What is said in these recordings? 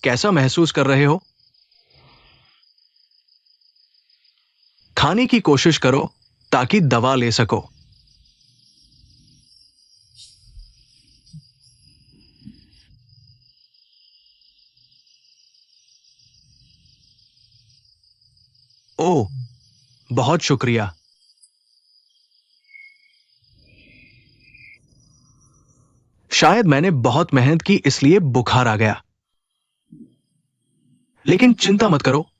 कैसा महसूस कर रहे हो? खाने की कोशिश करो ताकि दवा ले सको। ओह, बहुत शुक्रिया। शायद मैंने बहुत मेहनत की इसलिए बुखार आ गया। लेकिन चिंता मत करो,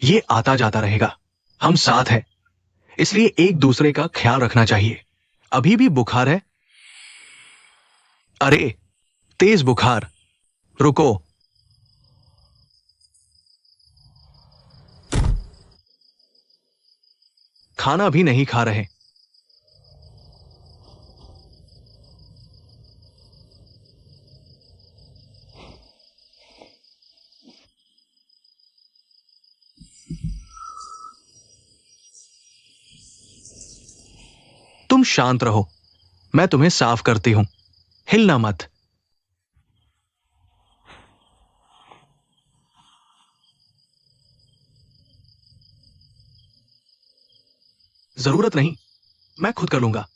ये आता जाता रहेगा। हम साथ हैं, इसलिए एक दूसरे का ख्याल रखना चाहिए। अभी भी बुखार है? अरे, तेज बुखार। रुको। खाना भी नहीं खा रहे। तुम शांत रहो, मैं तुम्हें साफ करती हूं। हिलना मत। जरूरत नहीं, मैं खुद कर लूंगा।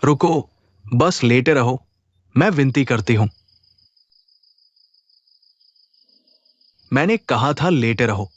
रुको, बस लेटे रहो। मैं विनती करती हूं। मैंने कहा था लेटे रहो।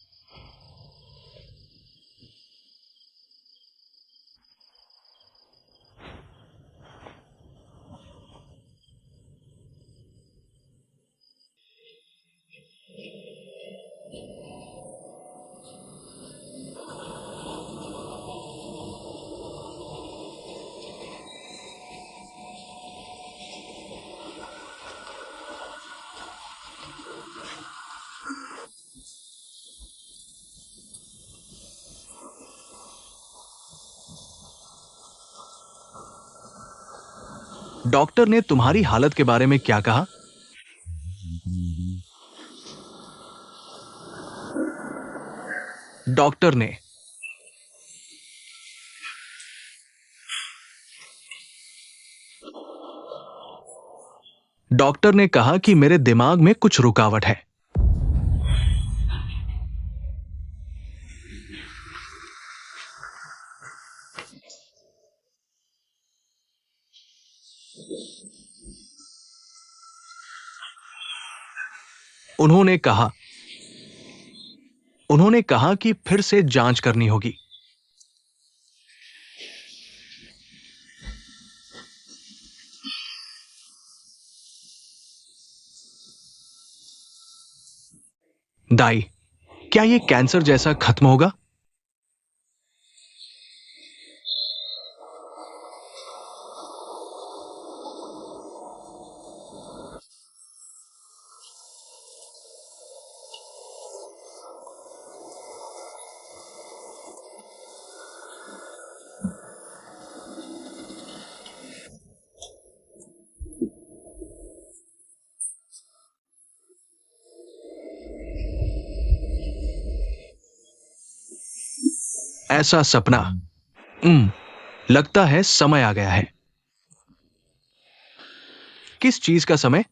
डॉक्टर ने तुम्हारी हालत के बारे में क्या कहा? डॉक्टर ने डॉक्टर ने कहा कि मेरे दिमाग में कुछ रुकावट है। उन्होंने कहा उन्होंने कहा कि फिर से जांच करनी होगी। दाई, क्या यह कैंसर जैसा खत्म होगा? ऐसा सपना। लगता है समय आ गया है। किस चीज का समय?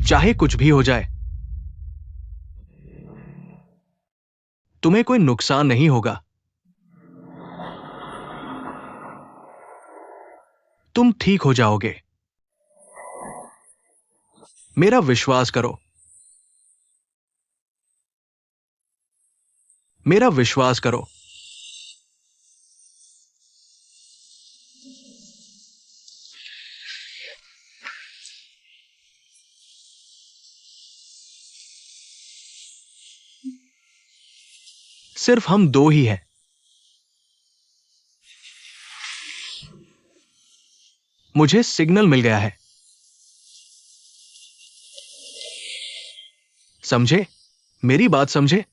चाहे कुछ भी हो जाए, तुम्हें कोई नुकसान नहीं होगा। तुम ठीक हो जाओगे। मेरा विश्वास करो। मेरा विश्वास करो। सिर्फ हम दो ही हैं। मुझे सिग्नल मिल गया है। समझे? मेरी बात समझे?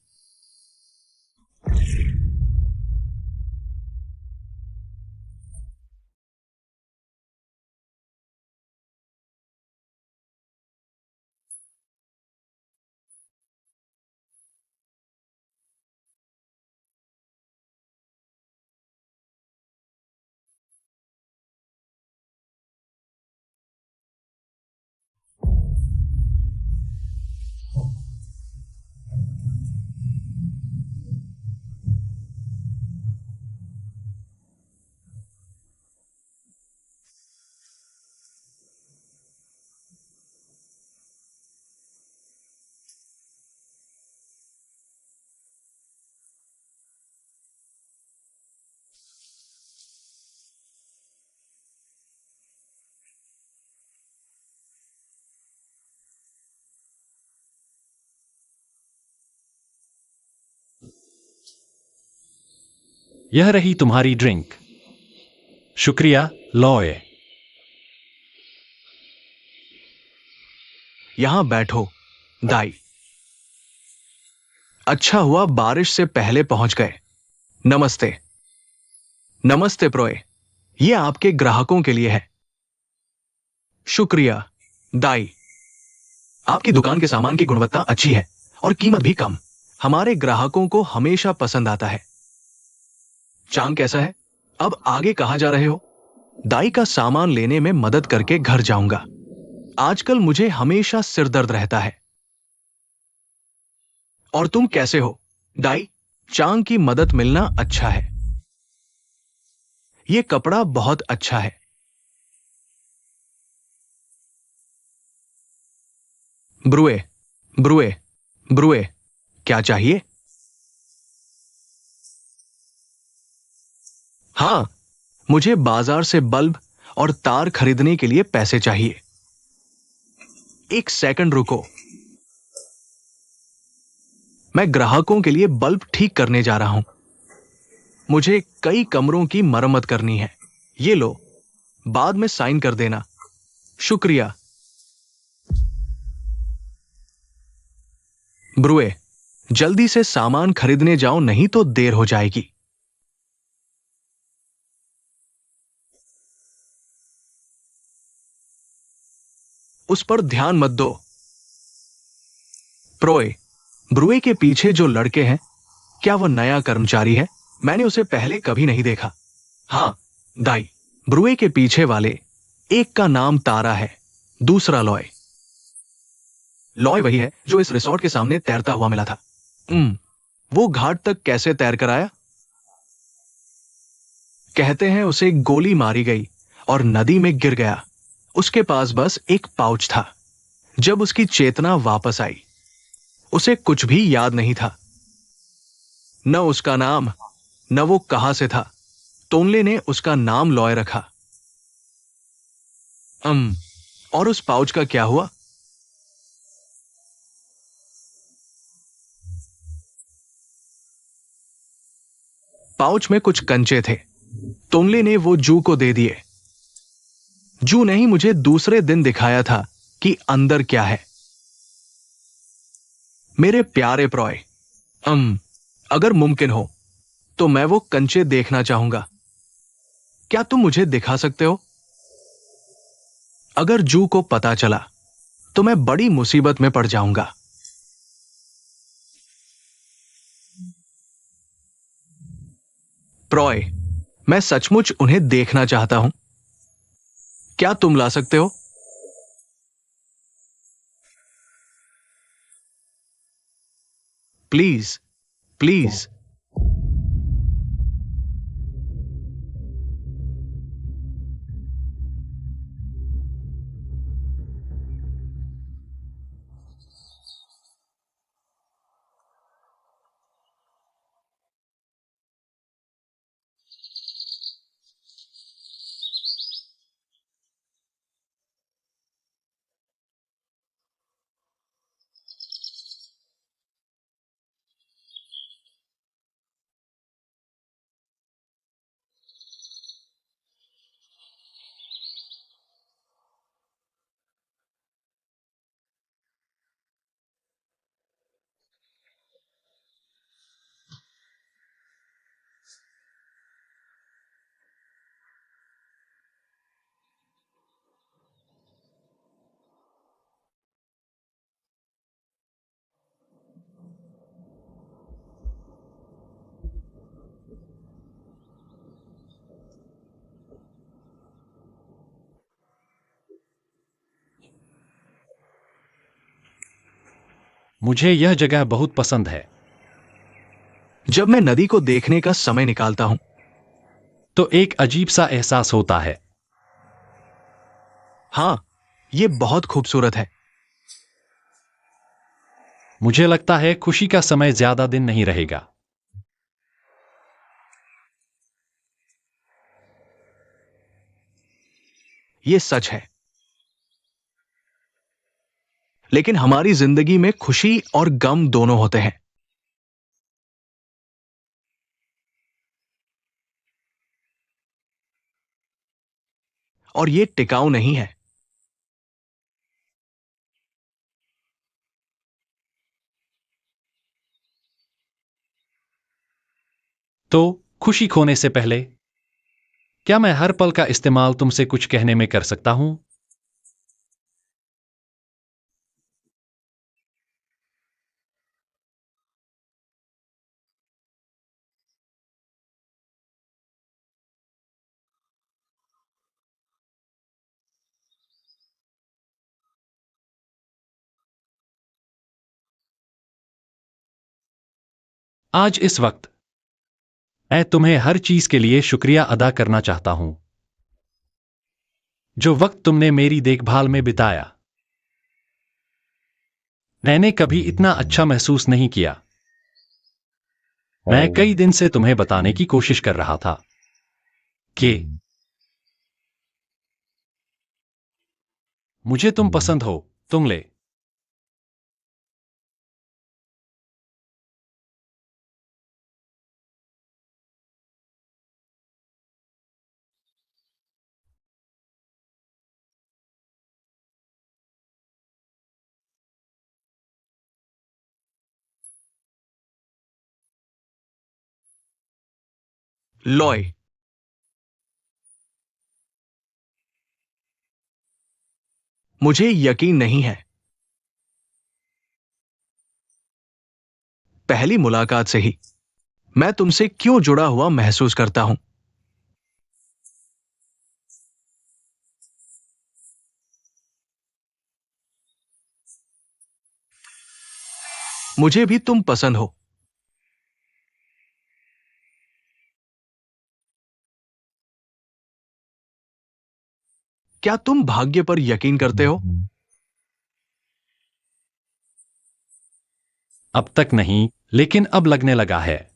यह रही तुम्हारी ड्रिंक। शुक्रिया, लॉय। यहां बैठो, दाई। अच्छा हुआ बारिश से पहले पहुंच गए। नमस्ते। नमस्ते प्रोय। ये आपके ग्राहकों के लिए है। शुक्रिया, दाई। आपकी दुकान के सामान की गुणवत्ता अच्छी है और कीमत भी कम। हमारे ग्राहकों को हमेशा पसंद आता है। चांग कैसा है? अब आगे कहां जा रहे हो? दाई का सामान लेने में मदद करके घर जाऊंगा। आजकल मुझे हमेशा सिर दर्द रहता है। और तुम कैसे हो, दाई? चांग की मदद मिलना अच्छा है। यह कपड़ा बहुत अच्छा है। ब्रुए, ब्रुए, ब्रुए, क्या चाहिए? हाँ, मुझे बाजार से बल्ब और तार खरीदने के लिए पैसे चाहिए। एक सेकंड रुको। मैं ग्राहकों के लिए बल्ब ठीक करने जा रहा हूं। मुझे कई कमरों की मरम्मत करनी है। ये लो, बाद में साइन कर देना। शुक्रिया। ब्रुए, जल्दी से सामान खरीदने जाओ, नहीं तो देर हो जाएगी। उस पर ध्यान मत दो। प्रोय, ब्रुए के पीछे जो लड़के हैं, क्या वह नया कर्मचारी है? मैंने उसे पहले कभी नहीं देखा। हाँ, दाई। ब्रुए के पीछे वाले एक का नाम तारा है, दूसरा लॉय। लॉय वही है जो इस रिसोर्ट के सामने तैरता हुआ मिला था। वो घाट तक कैसे तैर कर आया? कहते हैं उसे गोली मारी गई और नदी में गिर गया। उसके पास बस एक पाउच था। जब उसकी चेतना वापस आई, उसे कुछ भी याद नहीं था। न उसका नाम, न वो कहां से था। तोनले ने उसका नाम लॉय रखा। और उस पाउच का क्या हुआ? पाउच में कुछ कंचे थे। तोनले ने वो जू को दे दिए। जू ने ही मुझे दूसरे दिन दिखाया था कि अंदर क्या है। मेरे प्यारे प्रॉय, अगर मुमकिन हो तो मैं वो कंचे देखना चाहूंगा। क्या तुम मुझे दिखा सकते हो? अगर जू को पता चला तो मैं बड़ी मुसीबत में पड़ जाऊंगा। प्रॉय, मैं सचमुच उन्हें देखना चाहता हूं। क्या तुम ला सकते हो? Please, please. मुझे यह जगह बहुत पसंद है। जब मैं नदी को देखने का समय निकालता हूं तो एक अजीब सा एहसास होता है। हां, यह बहुत खूबसूरत है। मुझे लगता है खुशी का समय ज्यादा दिन नहीं रहेगा। यह सच है। लेकिन हमारी जिंदगी में खुशी और गम दोनों होते हैं। और ये टिकाऊ नहीं है। तो खुशी खोने से पहले क्या मैं हर पल का इस्तेमाल तुमसे कुछ कहने में कर सकता हूं? आज इस वक्त मैं तुम्हें हर चीज के लिए शुक्रिया अदा करना चाहता हूं। जो वक्त तुमने मेरी देखभाल में बिताया, मैंने कभी इतना अच्छा महसूस नहीं किया। मैं कई दिन से तुम्हें बताने की कोशिश कर रहा था कि मुझे तुम पसंद हो। तुम ले। लॉय, मुझे यकीन नहीं है। पहली मुलाकात से ही मैं तुमसे क्यों जुड़ा हुआ महसूस करता हूं। मुझे भी तुम पसंद हो। क्या तुम भाग्य पर यकीन करते हो? अब तक नहीं, लेकिन अब लगने लगा है।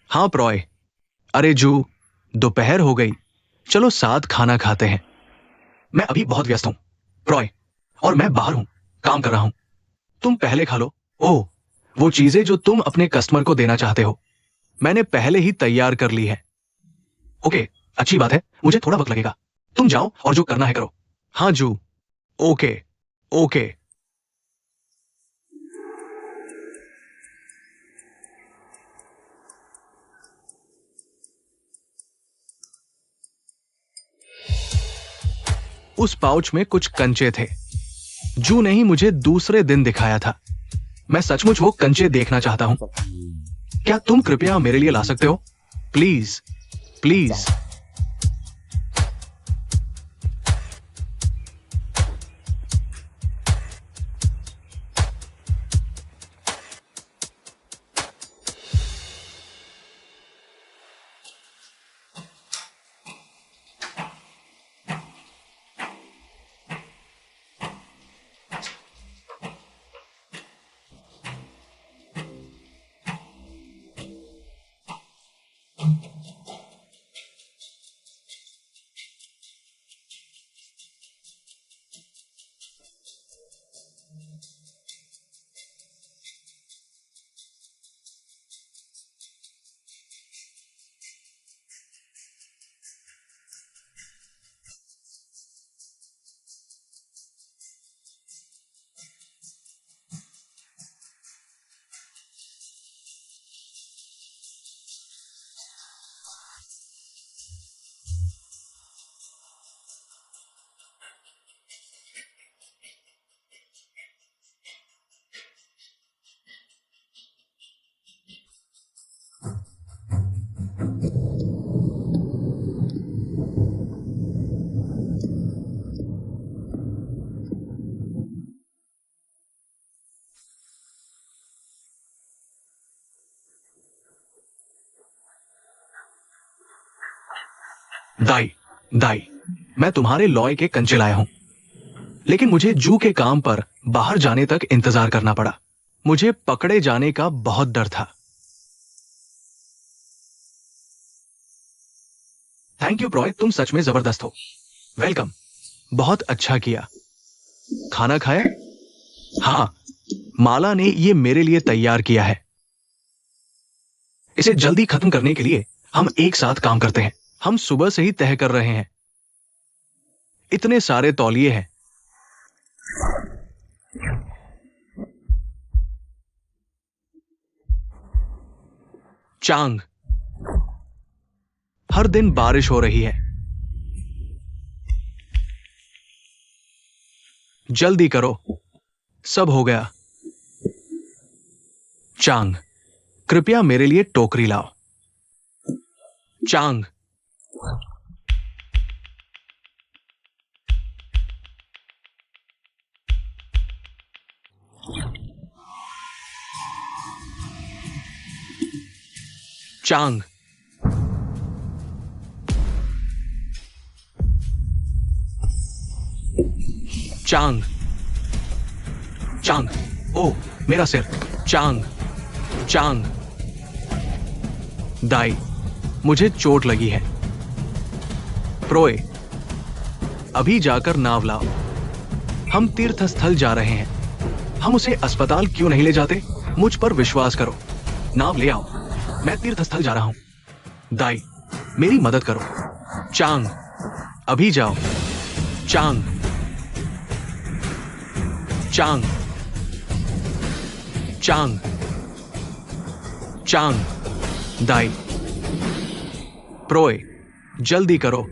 हाँ प्रॉय। अरे जू, दोपहर हो गई, चलो साथ खाना खाते हैं। मैं अभी बहुत व्यस्त हूँ प्रॉय, और मैं बाहर हूँ, काम कर रहा हूँ। तुम पहले खा लो। ओह, वो चीजें जो तुम अपने कस्टमर को देना चाहते हो, मैंने पहले ही तैयार कर ली है। ओके, अच्छी बात है, मुझे थोड़ा वक्त लगेगा। तुम जाओ और जो करना है करो। हाँ जू, ओके ओके। उस पाउच में कुछ कंचे थे। जू ने ही मुझे दूसरे दिन दिखाया था। मैं सचमुच वो कंचे देखना चाहता हूँ। क्या तुम कृपया मेरे लिए ला सकते हो? Please please. दाई दाई, मैं तुम्हारे लॉय के कंचे लाया हूं, लेकिन मुझे जू के काम पर बाहर जाने तक इंतजार करना पड़ा। मुझे पकड़े जाने का बहुत डर था। थैंक यू प्रॉय, तुम सच में जबरदस्त हो। वेलकम। बहुत अच्छा किया। खाना खाया? हाँ, माला ने ये मेरे लिए तैयार किया है। इसे जल्दी खत्म करने के लिए हम एक साथ काम करते हैं। हम सुबह से ही तय कर रहे हैं। इतने सारे तौलिए हैं। चांग, हर दिन बारिश हो रही है। जल्दी करो, सब हो गया। चांग, कृपया मेरे लिए टोकरी लाओ। चांग, चांग, चांग, चांग। ओ, मेरा सिर। चांग, चांग। दाई, मुझे चोट लगी है। प्रोए, अभी जाकर नाव लाओ। हम तीर्थ स्थल जा रहे हैं। हम उसे अस्पताल क्यों नहीं ले जाते? मुझ पर विश्वास करो। नाव ले आओ। मैं तीर्थ स्थल जा रहा हूं। दाई, मेरी मदद करो। चांग, अभी जाओ। चांग, चांग, चांग, चांग। दाई, प्रोए, जल्दी करो।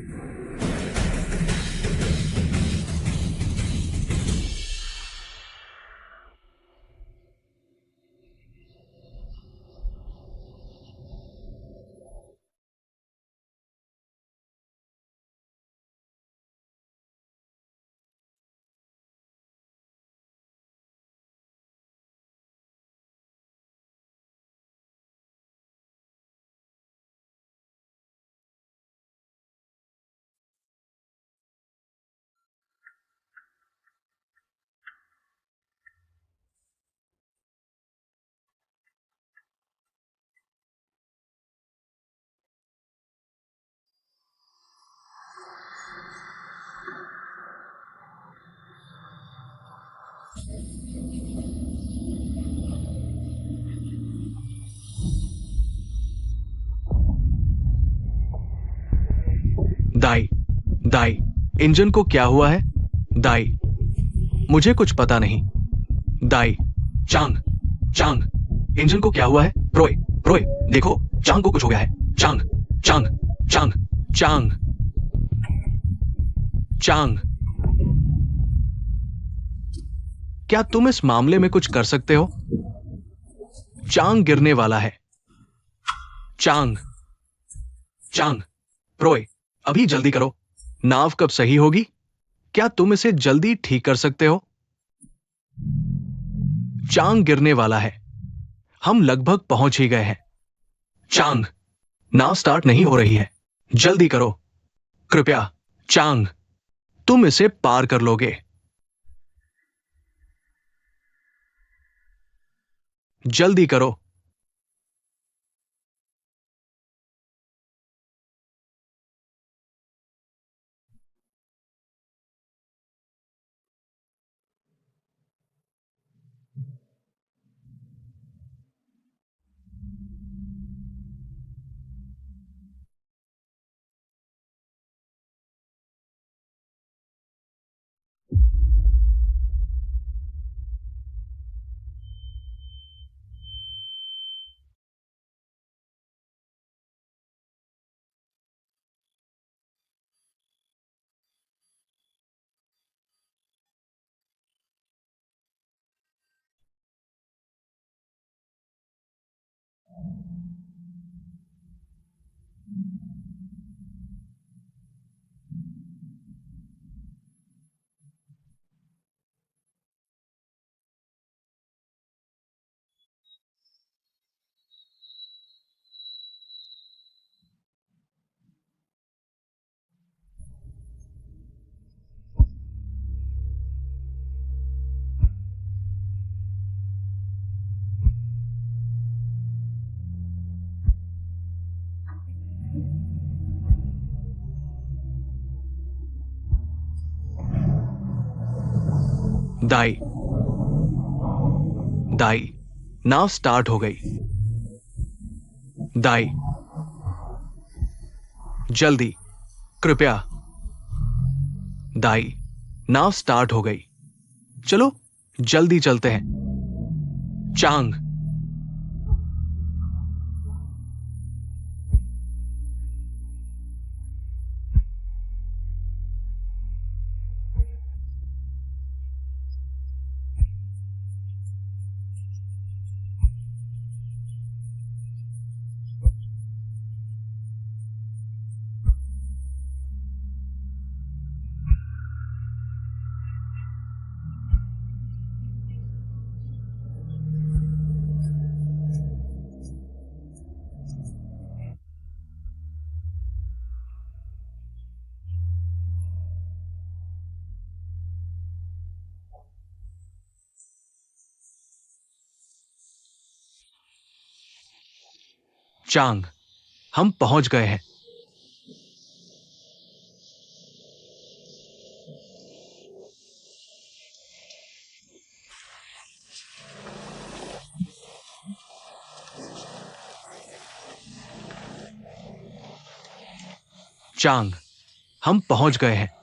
दाई, दाई, इंजन को क्या हुआ है? दाई, मुझे कुछ पता नहीं। दाई, चांग, चांग, इंजन को क्या हुआ है? रोय, रोय, देखो, चांग को कुछ हो गया है। चांग, चांग, चांग, चांग, चांग, क्या तुम इस मामले में कुछ कर सकते हो? चांग गिरने वाला है। चांग, चांग, रोय, अभी जल्दी करो। नाव कब सही होगी? क्या तुम इसे जल्दी ठीक कर सकते हो? चांग गिरने वाला है। हम लगभग पहुंच ही गए हैं। चांग, नाव स्टार्ट नहीं हो रही है। जल्दी करो, कृपया। चांग, तुम इसे पार कर लोगे। जल्दी करो। दाई, दाई, नाव स्टार्ट हो गई। दाई, जल्दी, कृपया। दाई, नाव स्टार्ट हो गई। चलो, जल्दी चलते हैं। चांग, चांग, हम पहुंच गए हैं। चांग, हम पहुंच गए हैं।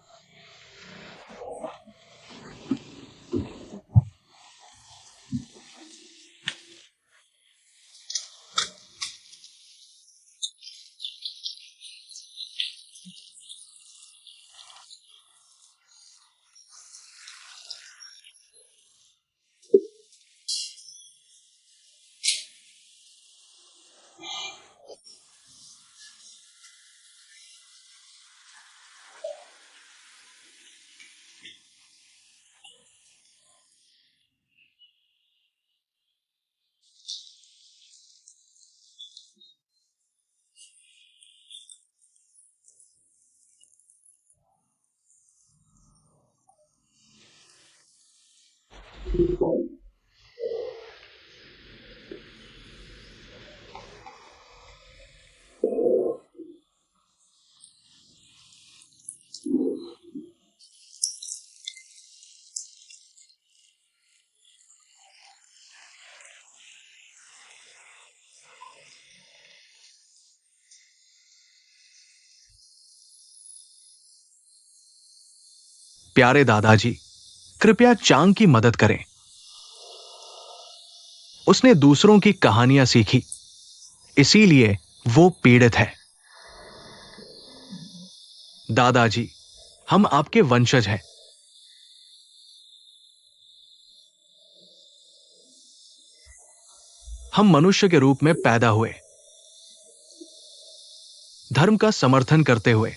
प्यारे दादाजी, कृपया चांग की मदद करें। उसने दूसरों की कहानियां सीखी, इसीलिए वो पीड़ित है। दादाजी, हम आपके वंशज हैं। हम मनुष्य के रूप में पैदा हुए, धर्म का समर्थन करते हुए।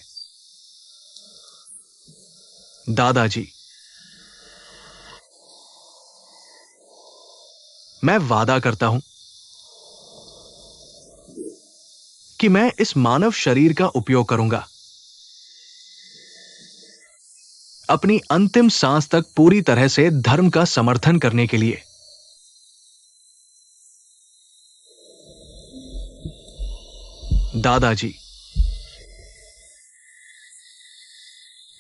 दादाजी, मैं वादा करता हूं कि मैं इस मानव शरीर का उपयोग करूंगा, अपनी अंतिम सांस तक पूरी तरह से धर्म का समर्थन करने के लिए। दादाजी,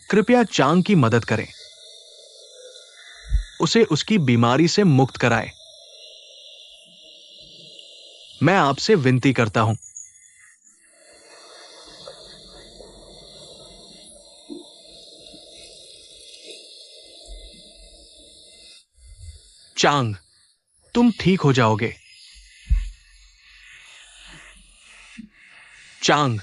कृपया चांग की मदद करें, उसे उसकी बीमारी से मुक्त कराएं। मैं आपसे विनती करता हूं। चांग, तुम ठीक हो जाओगे। चांग,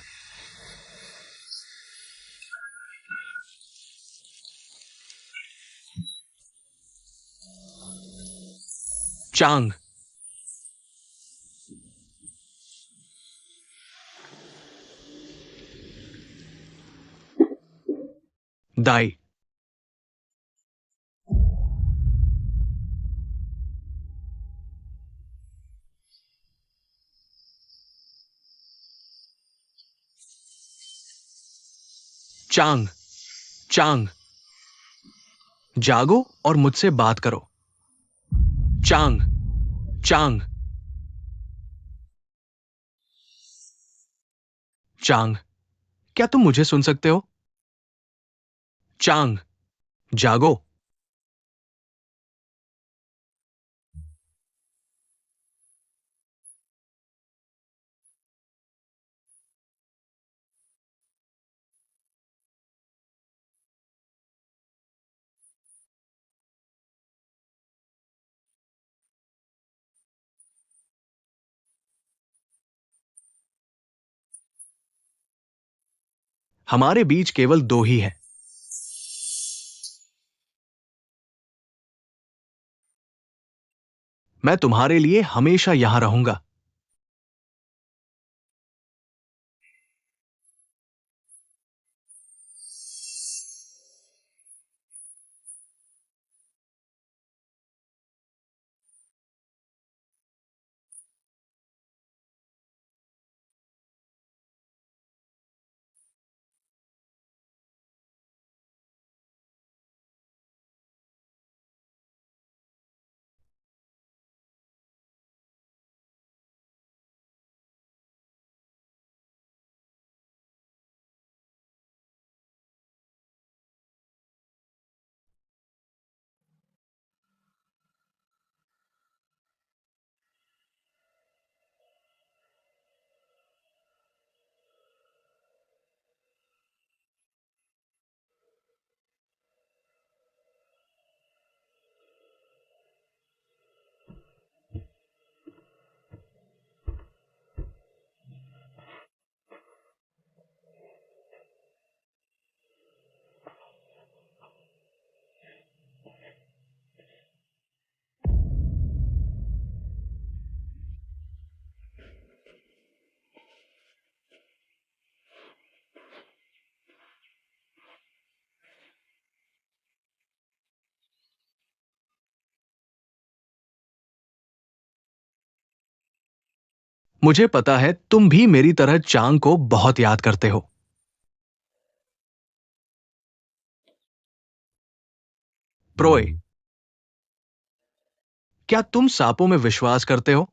चांग, दाई, चांग, चांग, जागो और मुझसे बात करो। चांग, चांग, चांग, क्या तुम मुझे सुन सकते हो? चांग, जागो। हमारे बीच केवल दो ही हैं। मैं तुम्हारे लिए हमेशा यहां रहूंगा। मुझे पता है तुम भी मेरी तरह चांग को बहुत याद करते हो। प्रोय, क्या तुम सांपों में विश्वास करते हो?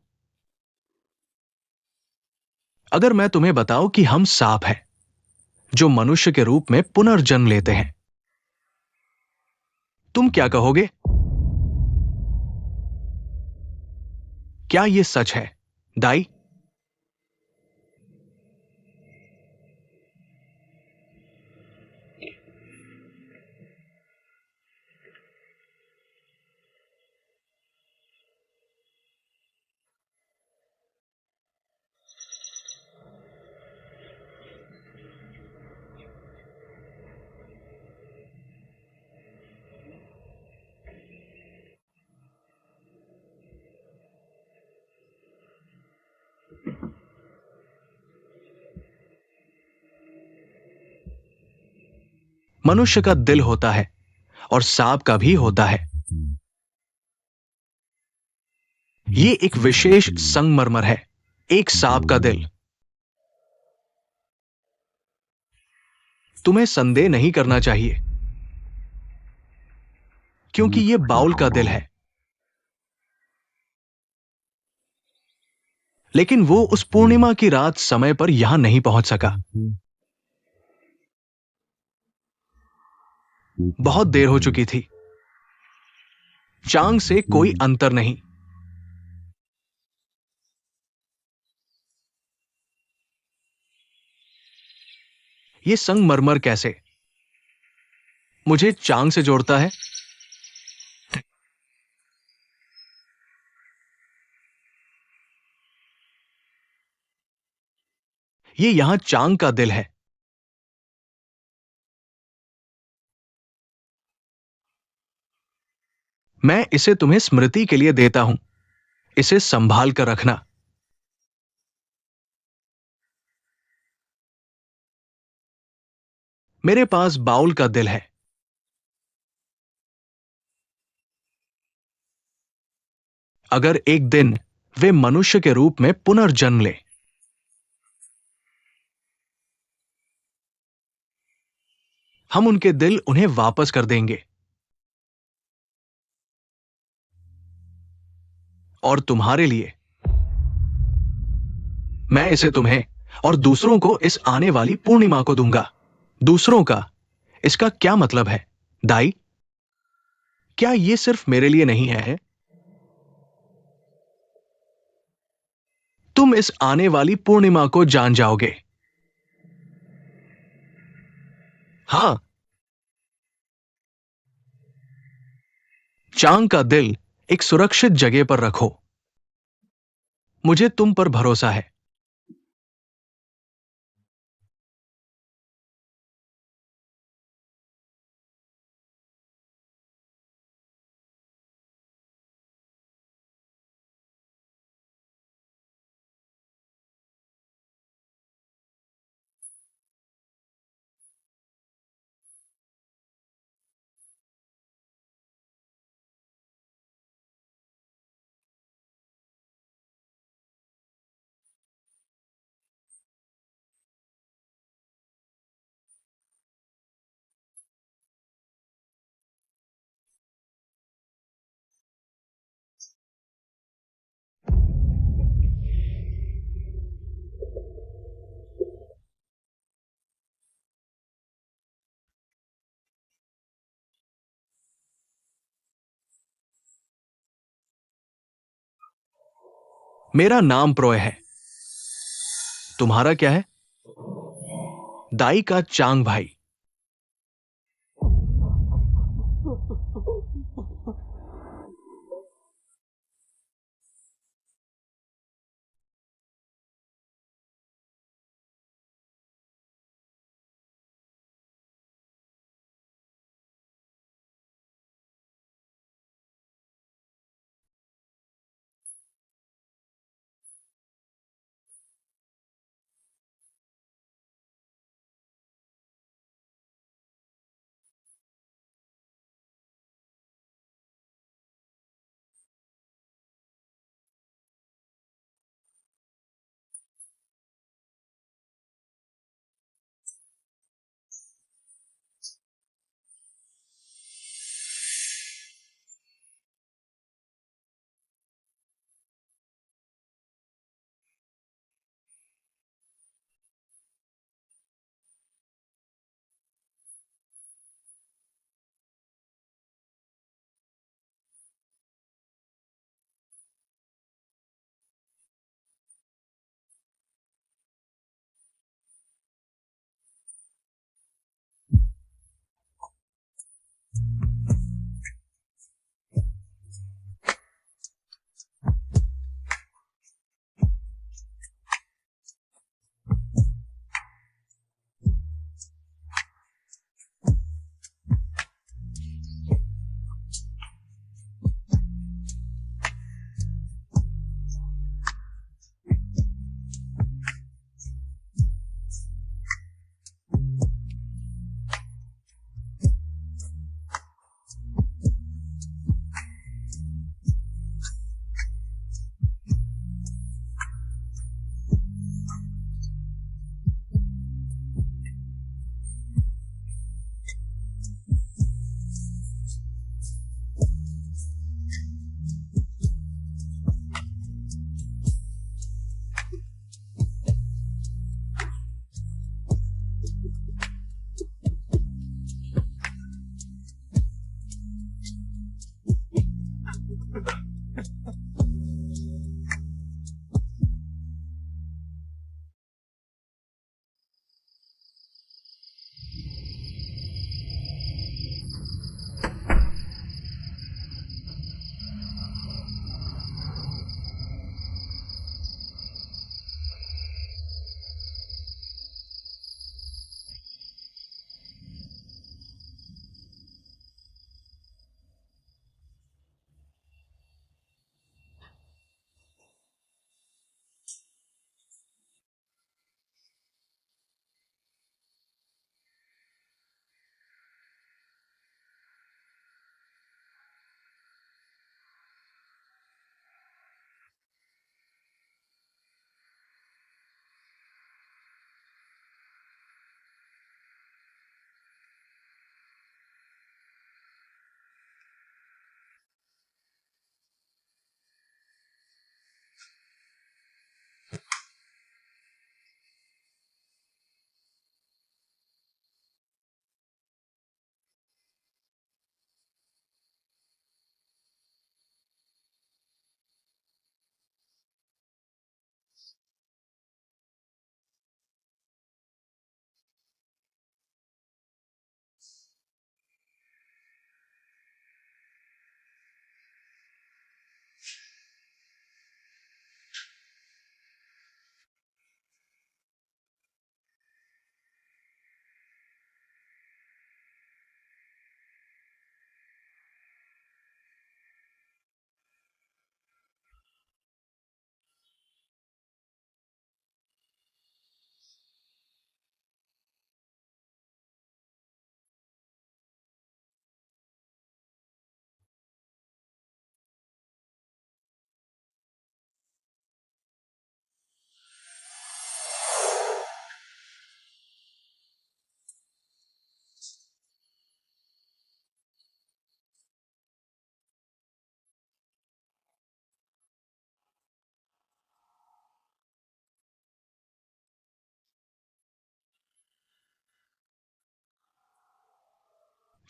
अगर मैं तुम्हें बताऊं कि हम सांप हैं जो मनुष्य के रूप में पुनर्जन्म लेते हैं, तुम क्या कहोगे? क्या यह सच है, दाई? मनुष्य का दिल होता है और सांप का भी होता है। ये एक विशेष संगमरमर है, एक सांप का दिल। तुम्हें संदेह नहीं करना चाहिए, क्योंकि ये बाउल का दिल है। लेकिन वो उस पूर्णिमा की रात समय पर यहां नहीं पहुंच सका। बहुत देर हो चुकी थी। चांग से कोई अंतर नहीं। ये संगमरमर कैसे मुझे चांग से जोड़ता है? ये यहां चांग का दिल है। मैं इसे तुम्हें स्मृति के लिए देता हूं। इसे संभाल कर रखना। मेरे पास बाउल का दिल है। अगर एक दिन वे मनुष्य के रूप में पुनर्जन्म ले, हम उनके दिल उन्हें वापस कर देंगे। और तुम्हारे लिए मैं इसे तुम्हें और दूसरों को इस आने वाली पूर्णिमा को दूंगा। दूसरों का, इसका क्या मतलब है दाई? क्या ये सिर्फ मेरे लिए नहीं है? तुम इस आने वाली पूर्णिमा को जान जाओगे। हां, चांग का दिल एक सुरक्षित जगह पर रखो। मुझे तुम पर भरोसा है। मेरा नाम प्रोय है। तुम्हारा क्या है? दाई का चांग भाई।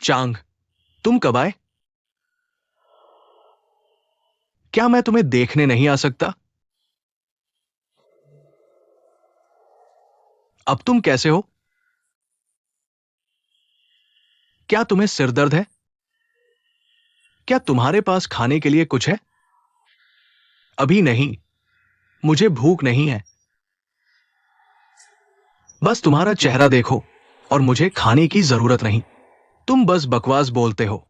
चांग, तुम कब आए? क्या मैं तुम्हें देखने नहीं आ सकता? अब तुम कैसे हो? क्या तुम्हें सिर दर्द है? क्या तुम्हारे पास खाने के लिए कुछ है? अभी नहीं, मुझे भूख नहीं है। बस तुम्हारा चेहरा देखो और मुझे खाने की जरूरत नहीं। तुम बस बकवास बोलते हो।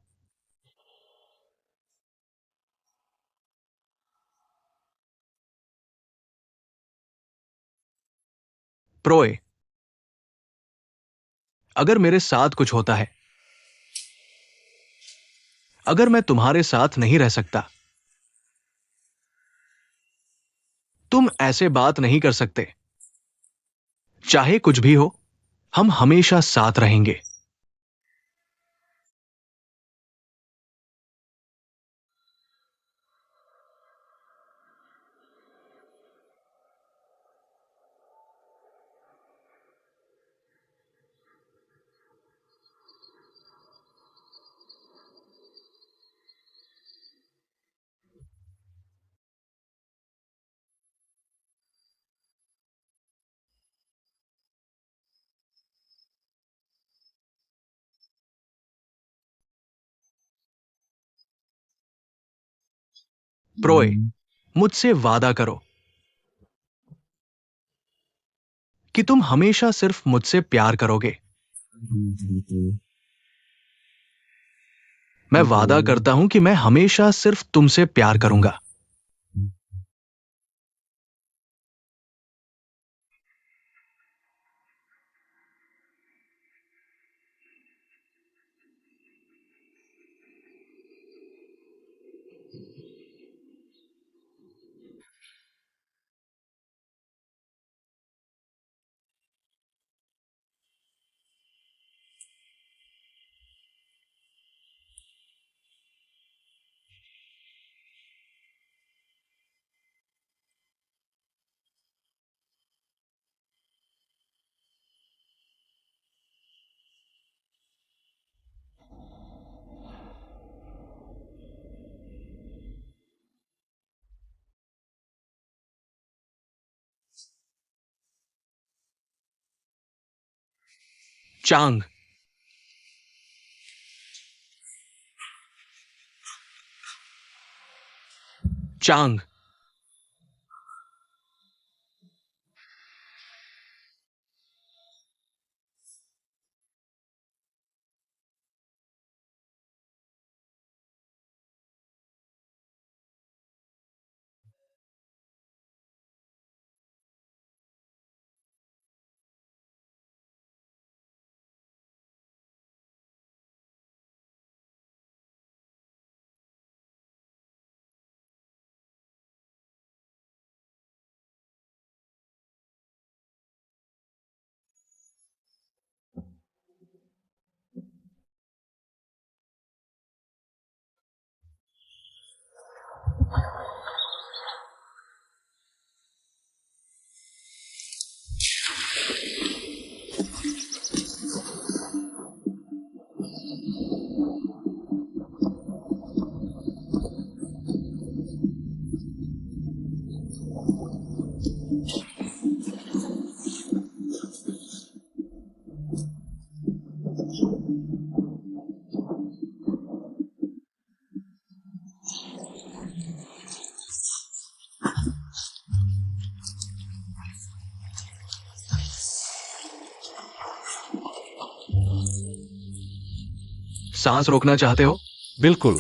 प्रोए, अगर मेरे साथ कुछ होता है, अगर मैं तुम्हारे साथ नहीं रह सकता, तुम ऐसे बात नहीं कर सकते। चाहे कुछ भी हो, हम हमेशा साथ रहेंगे। प्रोए, मुझसे वादा करो कि तुम हमेशा सिर्फ मुझसे प्यार करोगे। मैं वादा करता हूं कि मैं हमेशा सिर्फ तुमसे प्यार करूंगा। चांग, चांग, सांस रोकना चाहते हो? बिल्कुल।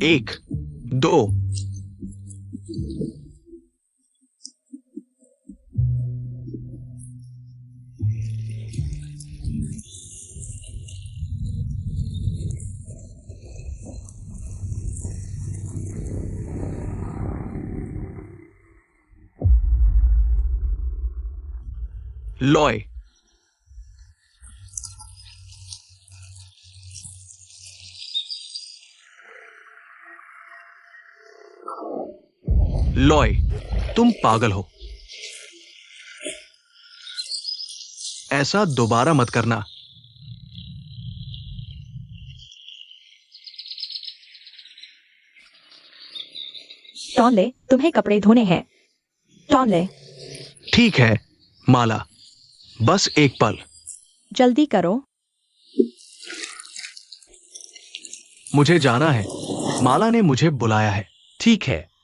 एक, दो। लॉय, लॉय, तुम पागल हो। ऐसा दोबारा मत करना। टॉनले, तुम्हें कपड़े धोने हैं। टॉनले, ठीक है माला, बस एक पल, जल्दी करो। मुझे जाना है। माला ने मुझे बुलाया है। ठीक है।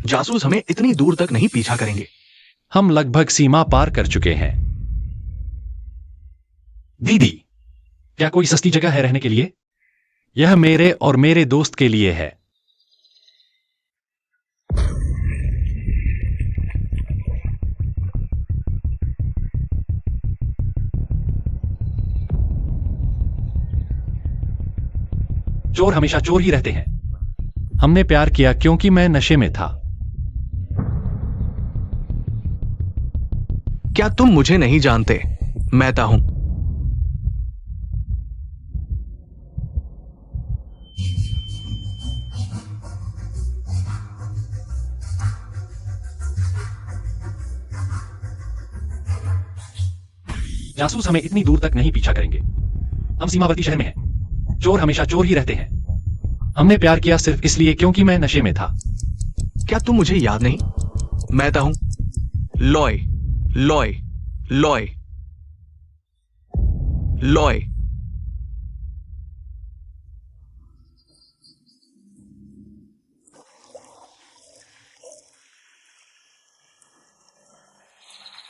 जासूस हमें इतनी दूर तक नहीं पीछा करेंगे। हम लगभग सीमा पार कर चुके हैं। दीदी, क्या कोई सस्ती जगह है रहने के लिए? यह मेरे और मेरे दोस्त के लिए है। चोर हमेशा चोर ही रहते हैं। हमने प्यार किया क्योंकि मैं नशे में था। क्या तुम मुझे नहीं जानते? मैं ता हूं। जासूस हमें इतनी दूर तक नहीं पीछा करेंगे। हम सीमावर्ती शहर में हैं। चोर हमेशा चोर ही रहते हैं। हमने प्यार किया सिर्फ इसलिए क्योंकि मैं नशे में था। क्या तुम मुझे याद नहीं? मैं ता हूं लॉय, लॉय, लॉय, लॉय।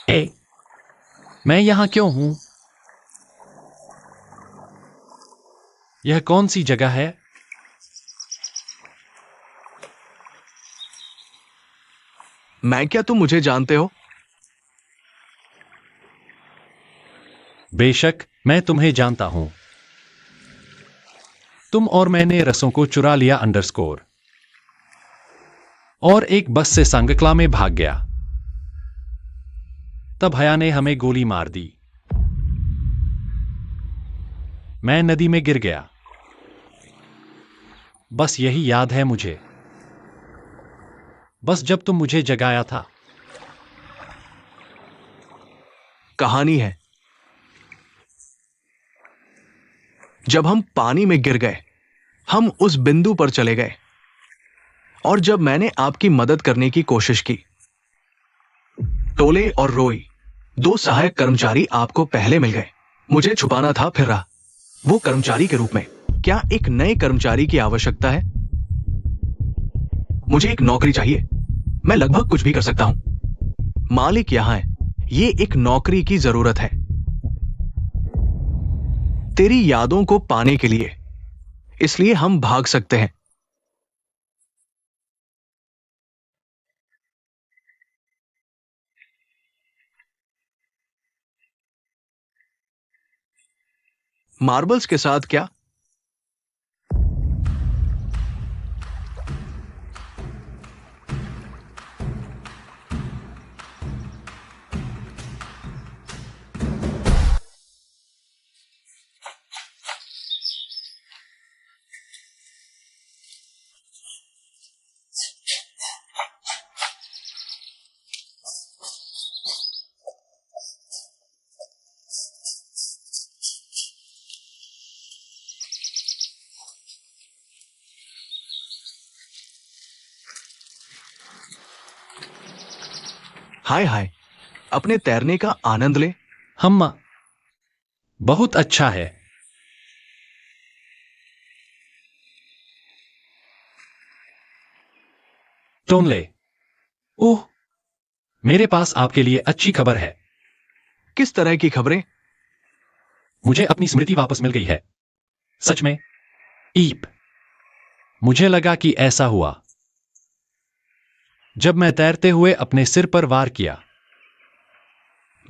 ए, मैं यहां क्यों हूं? यह कौन सी जगह है? मैं क्या तुम मुझे जानते हो? बेशक मैं तुम्हें जानता हूं। तुम और मैंने रसों को चुरा लिया अंडरस्कोर और एक बस से संगकला में भाग गया। तब हया ने हमें गोली मार दी। मैं नदी में गिर गया। बस यही याद है मुझे। बस जब तुम मुझे जगाया था। कहानी है, जब हम पानी में गिर गए, हम उस बिंदु पर चले गए और जब मैंने आपकी मदद करने की कोशिश की, टोले और रोई, दो सहायक कर्मचारी आपको पहले मिल गए। मुझे छुपाना था फिर रहा, वो कर्मचारी के रूप में। क्या एक नए कर्मचारी की आवश्यकता है? मुझे एक नौकरी चाहिए। मैं लगभग कुछ भी कर सकता हूं। मालिक यहां है। ये एक नौकरी की जरूरत है, तेरी यादों को पाने के लिए। इसलिए हम भाग सकते हैं। मार्बल्स के साथ क्या? हाय हाय, अपने तैरने का आनंद ले। हम बहुत अच्छा है। टोनले, ओह, मेरे पास आपके लिए अच्छी खबर है। किस तरह की खबरें? मुझे अपनी स्मृति वापस मिल गई है। सच में? ईप, मुझे लगा कि ऐसा हुआ जब मैं तैरते हुए अपने सिर पर वार किया।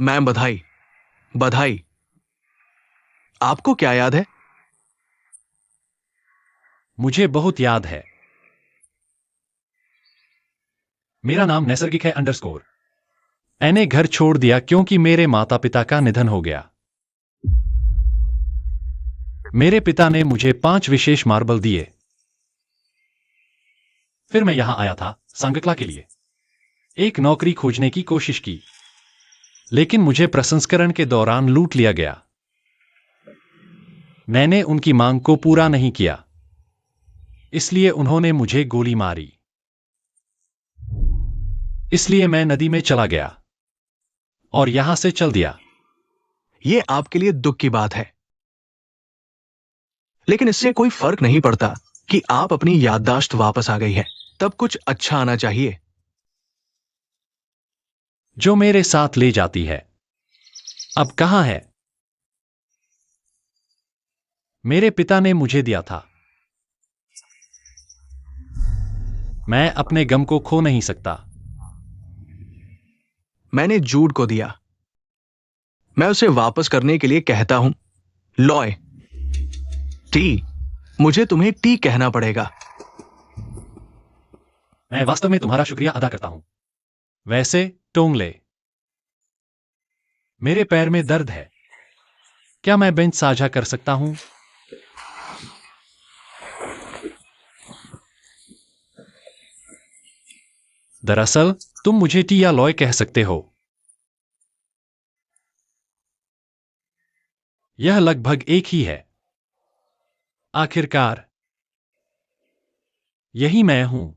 मैम, बधाई, बधाई। आपको क्या याद है? मुझे बहुत याद है। मेरा नाम नैसर्गिक है अंडरस्कोर। मैंने घर छोड़ दिया क्योंकि मेरे माता पिता का निधन हो गया। मेरे पिता ने मुझे 5 विशेष मार्बल दिए। फिर मैं यहां आया था संगकला के लिए। एक नौकरी खोजने की कोशिश की, लेकिन मुझे प्रसंस्करण के दौरान लूट लिया गया। मैंने उनकी मांग को पूरा नहीं किया, इसलिए उन्होंने मुझे गोली मारी। इसलिए मैं नदी में चला गया और यहां से चल दिया। ये आपके लिए दुख की बात है, लेकिन इससे कोई फर्क नहीं पड़ता कि आप अपनी याददाश्त वापस आ गई है। तब कुछ अच्छा आना चाहिए। जो मेरे साथ ले जाती है अब कहां है? मेरे पिता ने मुझे दिया था। मैं अपने गम को खो नहीं सकता। मैंने जूड को दिया। मैं उसे वापस करने के लिए कहता हूं, लॉय, टी। मुझे तुम्हें टी कहना पड़ेगा। मैं वास्तव में तुम्हारा शुक्रिया अदा करता हूं। वैसे टोंगले, मेरे पैर में दर्द है। क्या मैं बेंच साझा कर सकता हूं? दरअसल तुम मुझे टी या लॉय कह सकते हो। यह लगभग एक ही है। आखिरकार यही मैं हूं।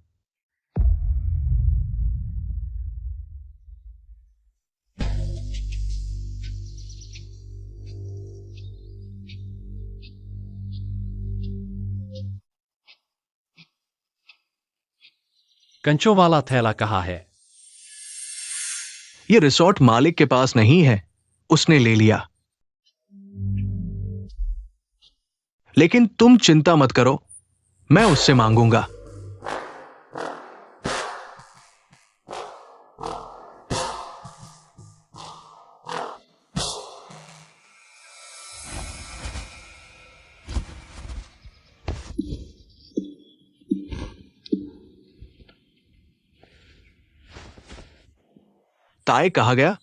कंचों वाला थैला कहाँ है? यह रिसोर्ट मालिक के पास नहीं है, उसने ले लिया। लेकिन तुम चिंता मत करो, मैं उससे मांगूंगा। ताए कहा गया?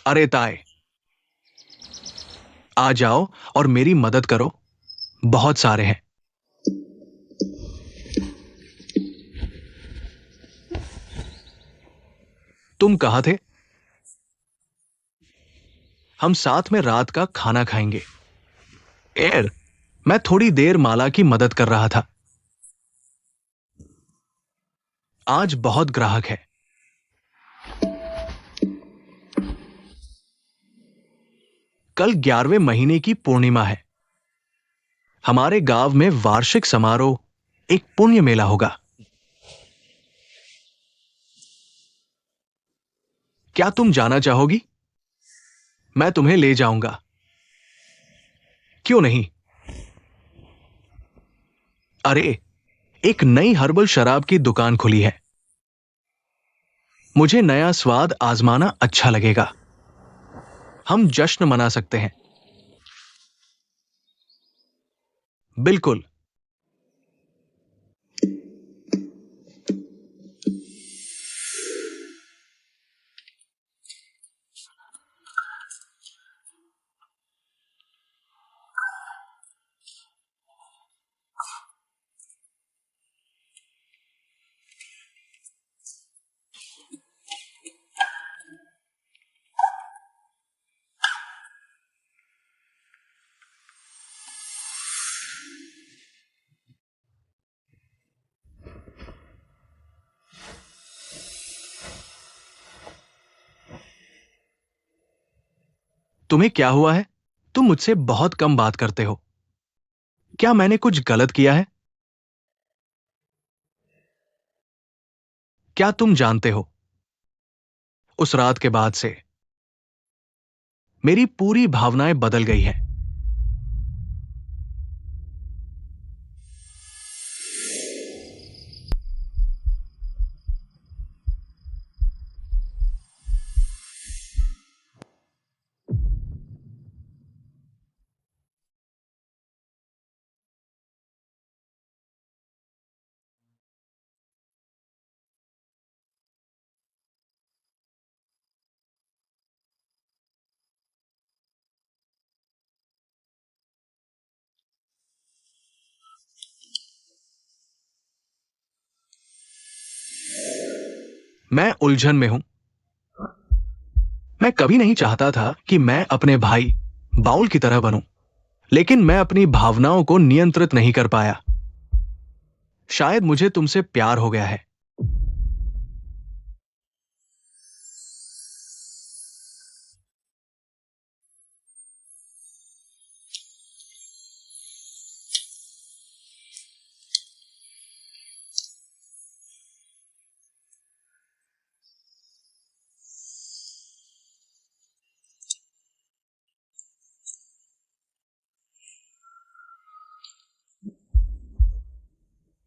अरे ताए, आ जाओ और मेरी मदद करो। बहुत सारे हैं। तुम कहाँ थे? हम साथ में रात का खाना खाएंगे। एयर, मैं थोड़ी देर माला की मदद कर रहा था। आज बहुत ग्राहक है। कल 11वें महीने की पूर्णिमा है। हमारे गांव में वार्षिक समारोह, एक पुण्य मेला होगा। क्या तुम जाना चाहोगी? मैं तुम्हें ले जाऊंगा। क्यों नहीं? अरे, एक नई हर्बल शराब की दुकान खुली है। मुझे नया स्वाद आजमाना अच्छा लगेगा। हम जश्न मना सकते हैं। बिल्कुल। तुम्हें क्या हुआ है? तुम मुझसे बहुत कम बात करते हो। क्या मैंने कुछ गलत किया है? क्या तुम जानते हो, उस रात के बाद से मेरी पूरी भावनाएं बदल गई हैं। मैं उलझन में हूं। मैं कभी नहीं चाहता था कि मैं अपने भाई बाउल की तरह बनूं, लेकिन मैं अपनी भावनाओं को नियंत्रित नहीं कर पाया। शायद मुझे तुमसे प्यार हो गया है,